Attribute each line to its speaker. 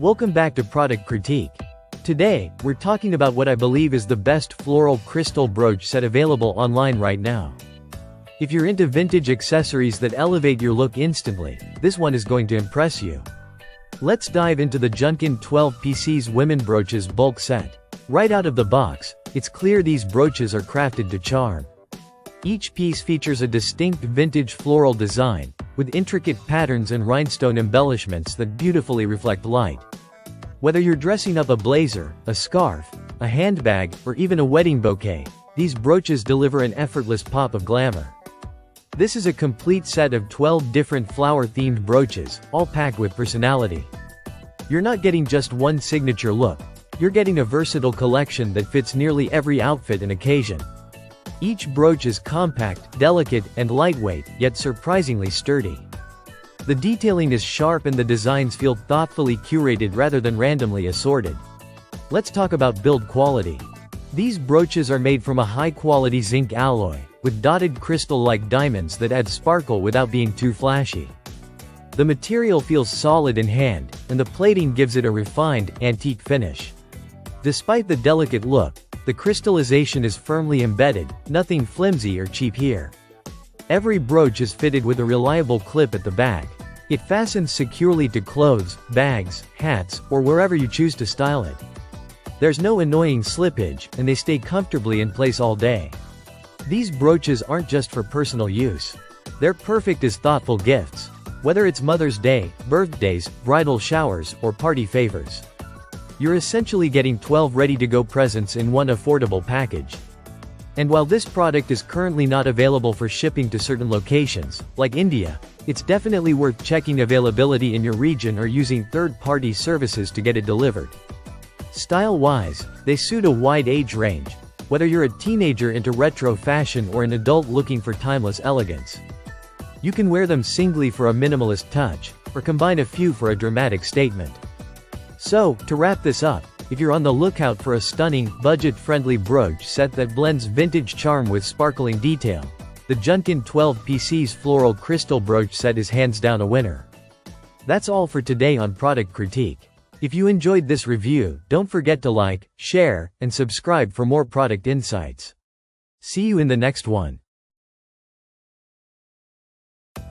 Speaker 1: Welcome back to Product Critique. Today, we're talking about what I believe is the best floral crystal brooch set available online right now. If you're into vintage accessories that elevate your look instantly, this one is going to impress you. Let's dive into the Junkin 12 pieces women brooches bulk set. Right out of the box, it's clear these brooches are crafted to charm. Each piece features a distinct vintage floral design, with intricate patterns and rhinestone embellishments that beautifully reflect light. Whether you're dressing up a blazer, a scarf, a handbag, or even a wedding bouquet, these brooches deliver an effortless pop of glamour. This is a complete set of 12 different flower-themed brooches, all packed with personality. You're not getting just one signature look, you're getting a versatile collection that fits nearly every outfit and occasion. Each brooch is compact, delicate, and lightweight, yet surprisingly sturdy. The detailing is sharp and the designs feel thoughtfully curated rather than randomly assorted. Let's talk about build quality. These brooches are made from a high-quality zinc alloy, with dotted crystal-like diamonds that add sparkle without being too flashy. The material feels solid in hand, and the plating gives it a refined, antique finish. Despite the delicate look, the crystallization is firmly embedded, nothing flimsy or cheap here. Every brooch is fitted with a reliable clip at the back. It fastens securely to clothes, bags, hats, or wherever you choose to style it. There's no annoying slippage, and they stay comfortably in place all day. These brooches aren't just for personal use. They're perfect as thoughtful gifts. Whether it's Mother's Day, birthdays, bridal showers, or party favors. You're essentially getting 12 ready-to-go presents in one affordable package. And while this product is currently not available for shipping to certain locations, like India, it's definitely worth checking availability in your region or using third-party services to get it delivered. Style-wise, they suit a wide age range, whether you're a teenager into retro fashion or an adult looking for timeless elegance. You can wear them singly for a minimalist touch, or combine a few for a dramatic statement. So, to wrap this up, if you're on the lookout for a stunning, budget-friendly brooch set that blends vintage charm with sparkling detail, the Junkin 12 pieces floral crystal brooch set is hands down a winner. That's all for today on Product Critique. If you enjoyed this review, don't forget to like, share, and subscribe for more product insights. See you in the next one.